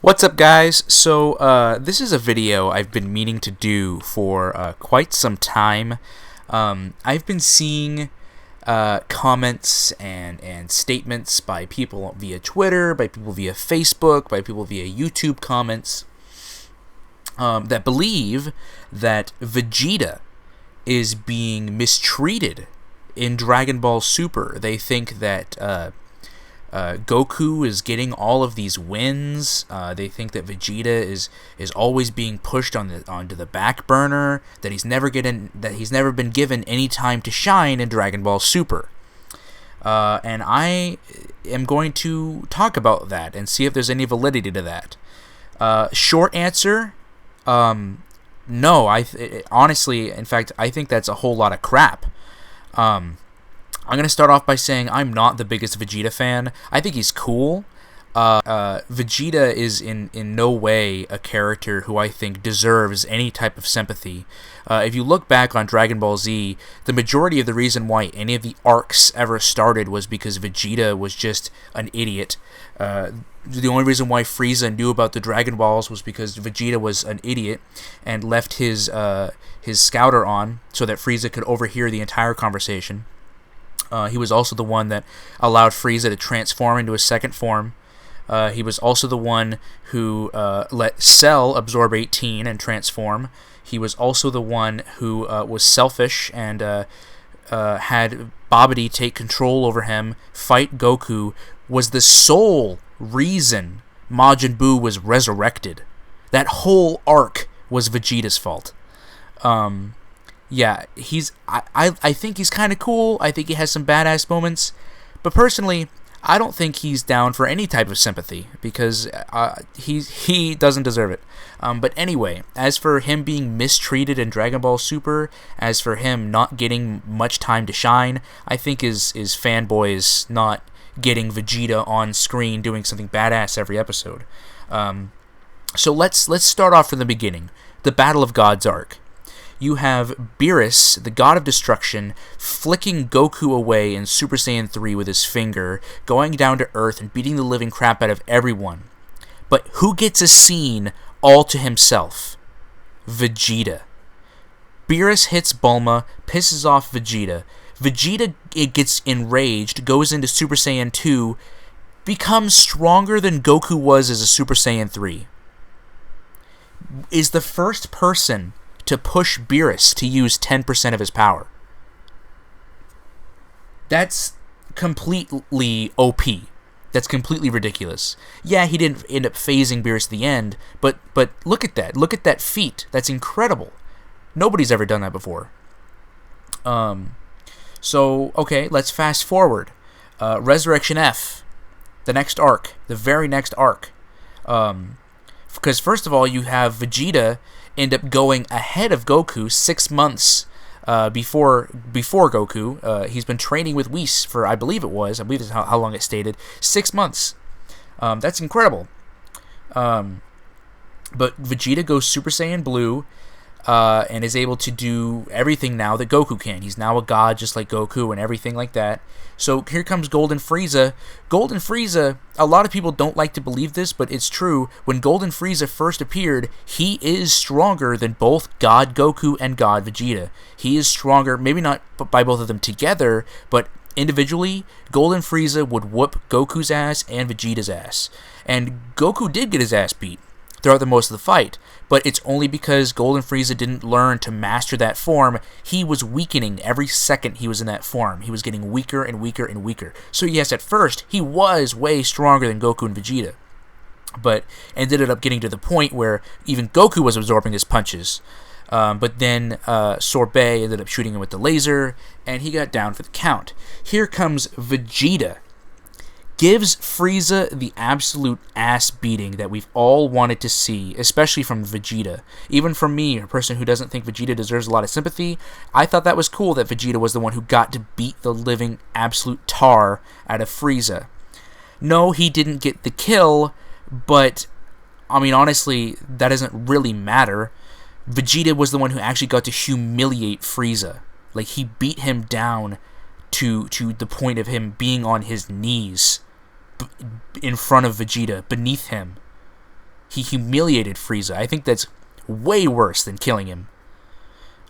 What's up, guys? So this is a video I've been meaning to do for quite some time. I've been seeing comments and statements by people via Twitter, by people via Facebook, by people via YouTube comments that believe that Vegeta is being mistreated in Dragon Ball Super. They think that Goku is getting all of these wins. They think that Vegeta is always being pushed onto the back burner. That he's never been given any time to shine in Dragon Ball Super. And I am going to talk about that and see if there's any validity to that. Short answer, no. Honestly, in fact, I think that's a whole lot of crap. I'm going to start off by saying I'm not the biggest Vegeta fan. I think he's cool. Vegeta is in no way a character who I think deserves any type of sympathy. If you look back on Dragon Ball Z, the majority of the reason why any of the arcs ever started was because Vegeta was just an idiot. The only reason why Frieza knew about the Dragon Balls was because Vegeta was an idiot and left his scouter on so that Frieza could overhear the entire conversation. He was also the one that allowed Frieza to transform into his second form. He was also the one who let Cell absorb 18 and transform. He was also the one who was selfish and had Babidi take control over him, fight Goku, was the sole reason Majin Buu was resurrected. That whole arc was Vegeta's fault. Yeah, I think he's kind of cool. I think he has some badass moments. But personally, I don't think he's down for any type of sympathy because he doesn't deserve it. But anyway, as for him being mistreated in Dragon Ball Super, as for him not getting much time to shine, I think is fanboys not getting Vegeta on screen doing something badass every episode. So let's start off from the beginning. The Battle of Gods arc. You have Beerus, the god of destruction, flicking Goku away in Super Saiyan 3 with his finger, going down to Earth and beating the living crap out of everyone. But who gets a scene all to himself? Vegeta. Beerus hits Bulma, pisses off Vegeta. Vegeta gets enraged, goes into Super Saiyan 2, becomes stronger than Goku was as a Super Saiyan 3. Is the first person to push Beerus to use 10% of his power. That's completely OP. That's completely ridiculous. Yeah, he didn't end up phasing Beerus at the end, but look at that. Look at that feat. That's incredible. Nobody's ever done that before. So, okay, let's fast forward. Resurrection F. The next arc. The very next arc. Because first of all, you have Vegeta end up going ahead of Goku 6 months before Goku. He's been training with Whis for, I believe that's how long it stated, 6 months. That's incredible. But Vegeta goes Super Saiyan Blue and is able to do everything now that Goku can. He's now a god just like Goku and everything like that. So here comes Golden Frieza. Golden Frieza, a lot of people don't like to believe this, but it's true. When Golden Frieza first appeared, he is stronger than both God Goku and God Vegeta. He is stronger, maybe not by both of them together, but individually, Golden Frieza would whoop Goku's ass and Vegeta's ass. And Goku did get his ass beat throughout the most of the fight, but it's only because Golden Frieza didn't learn to master that form. He was weakening every second he was in that form. He was getting weaker and weaker and weaker. So yes, at first, he was way stronger than Goku and Vegeta, but ended up getting to the point where even Goku was absorbing his punches. But then Sorbet ended up shooting him with the laser, and he got down for the count. Here comes Vegeta. Gives Frieza the absolute ass beating that we've all wanted to see, especially from Vegeta. Even from me, a person who doesn't think Vegeta deserves a lot of sympathy, I thought that was cool that Vegeta was the one who got to beat the living absolute tar out of Frieza. No, he didn't get the kill, but, I mean, honestly, that doesn't really matter. Vegeta was the one who actually got to humiliate Frieza. Like, he beat him down to the point of him being on his knees in front of Vegeta, beneath him. He humiliated Frieza. I think that's way worse than killing him.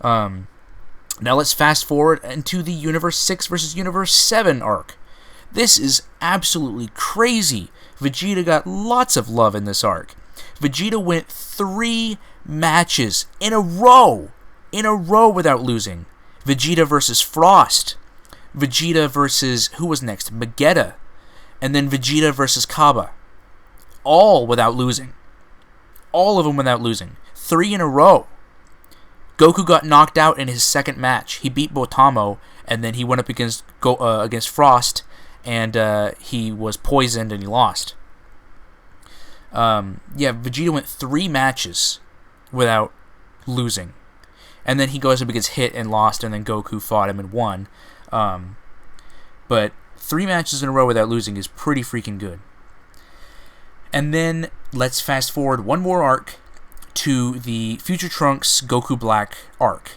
Now let's fast forward into the Universe 6 versus Universe 7 arc. This is absolutely crazy. Vegeta got lots of love in this arc. Vegeta went 3 matches in a row without losing. Vegeta versus Frost. Vegeta versus, who was next? Vegeta. And then Vegeta versus Kaba. All without losing. All of them without losing. 3 in a row. Goku got knocked out in his second match. He beat Botamo, and then he went up against Frost, and he was poisoned and he lost. Vegeta went 3 matches without losing. And then he goes up against Hit and lost, and then Goku fought him and won. But 3 matches in a row without losing is pretty freaking good. And then let's fast forward one more arc to the Future Trunks Goku Black arc.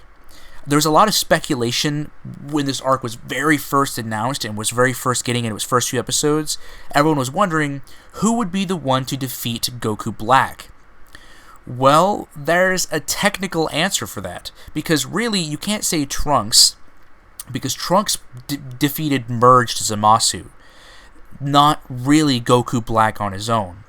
There's a lot of speculation when this arc was very first announced and was very first getting into its first few episodes. Everyone was wondering who would be the one to defeat Goku Black. Well, there's a technical answer for that, because really you can't say Trunks, because Trunks defeated merged Zamasu, not really Goku Black on his own.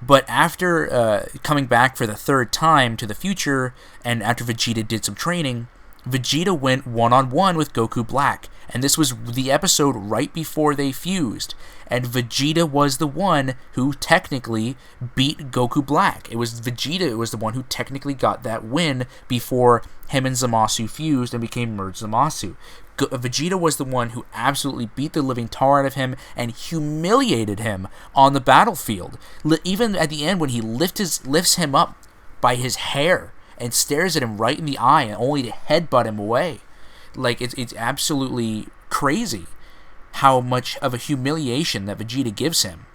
But after coming back for the 3rd time to the future, and after Vegeta did some training, Vegeta went one-on-one with Goku Black, and this was the episode right before they fused, and Vegeta was the one who technically beat Goku Black. It was Vegeta who was the one who technically got that win before him and Zamasu fused and became merged Zamasu. Vegeta was the one who absolutely beat the living tar out of him and humiliated him on the battlefield. Even at the end when he lifts him up by his hair and stares at him right in the eye and only to headbutt him away. Like, it's absolutely crazy how much of a humiliation that Vegeta gives him.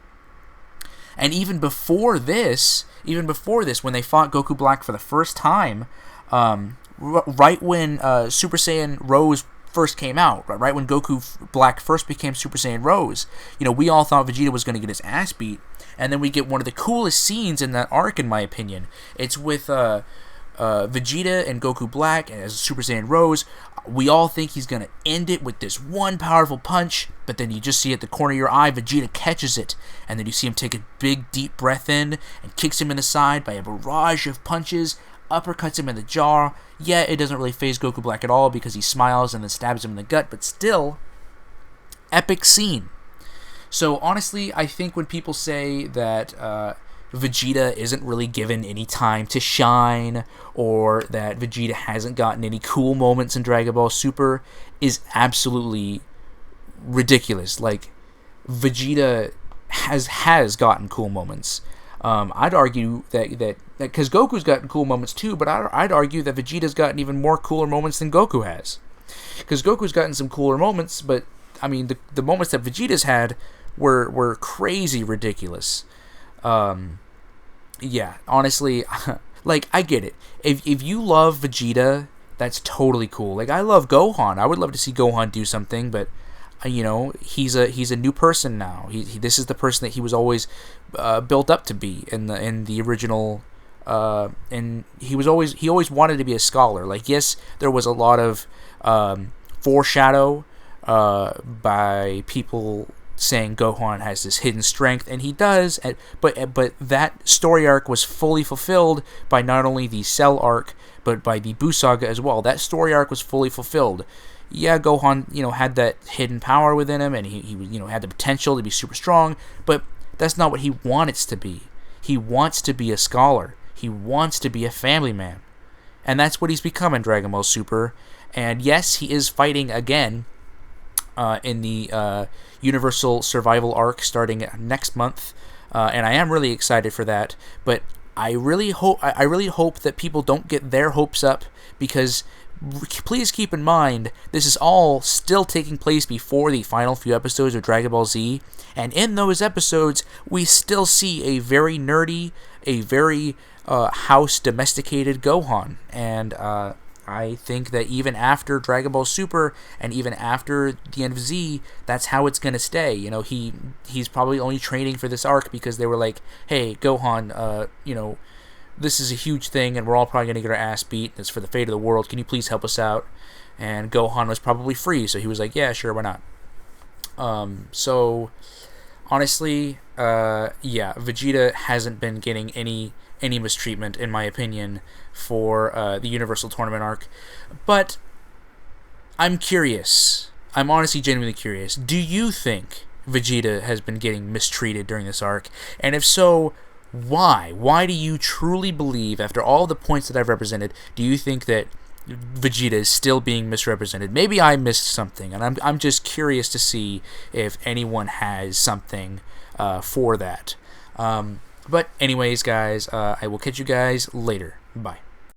And even before this, when they fought Goku Black for the first time, right when Super Saiyan Rose first came out, right when Goku Black first became Super Saiyan Rose, we all thought Vegeta was going to get his ass beat, and then we get one of the coolest scenes in that arc, in my opinion. It's with Vegeta and Goku Black as Super Saiyan Rose. We all think he's going to end it with this one powerful punch, but then you just see at the corner of your eye, Vegeta catches it, and then you see him take a big, deep breath in and kicks him in the side by a barrage of punches, uppercuts him in the jaw. Yeah, it doesn't really faze Goku Black at all because he smiles and then stabs him in the gut, but still, epic scene. So honestly, I think when people say that Vegeta isn't really given any time to shine, or that Vegeta hasn't gotten any cool moments in Dragon Ball Super, is absolutely ridiculous. Like, Vegeta has gotten cool moments. I'd argue that because Goku's gotten cool moments too, but I'd argue that Vegeta's gotten even more cooler moments than Goku has. Because Goku's gotten some cooler moments, but I mean the moments that Vegeta's had were crazy ridiculous. Yeah, honestly, like, I get it. If you love Vegeta, that's totally cool. Like, I love Gohan. I would love to see Gohan do something, but he's a new person now. This is the person that he was always built up to be in the original. And he always wanted to be a scholar. Like, yes, there was a lot of foreshadow by people saying Gohan has this hidden strength, and he does, but that story arc was fully fulfilled by not only the Cell arc, but by the Buu Saga as well. That story arc was fully fulfilled. Yeah, Gohan, had that hidden power within him, and he had the potential to be super strong, but that's not what he wants to be. He wants to be a scholar. He wants to be a family man. And that's what he's become in Dragon Ball Super. And yes, he is fighting again in the Universal Survival arc starting next month, and I am really excited for that. But I really hope that people don't get their hopes up, because please keep in mind this is all still taking place before the final few episodes of Dragon Ball Z, and in those episodes we still see a very nerdy, a very house domesticated Gohan, and I think that even after Dragon Ball Super and even after the end of Z, that's how it's gonna stay. You know, he's probably only training for this arc because they were like, "Hey, Gohan, you know, this is a huge thing, and we're all probably gonna get our ass beat. It's for the fate of the world. Can you please help us out?" And Gohan was probably free, so he was like, "Yeah, sure, why not?" So honestly, yeah, Vegeta hasn't been getting any mistreatment, in my opinion, for the Universal Tournament arc. But I'm curious. I'm honestly genuinely curious. Do you think Vegeta has been getting mistreated during this arc? And if so, why? Why do you truly believe, after all the points that I've represented, do you think that Vegeta is still being misrepresented? Maybe I missed something, and I'm just curious to see if anyone has something for that. But anyways, guys, I will catch you guys later. Bye.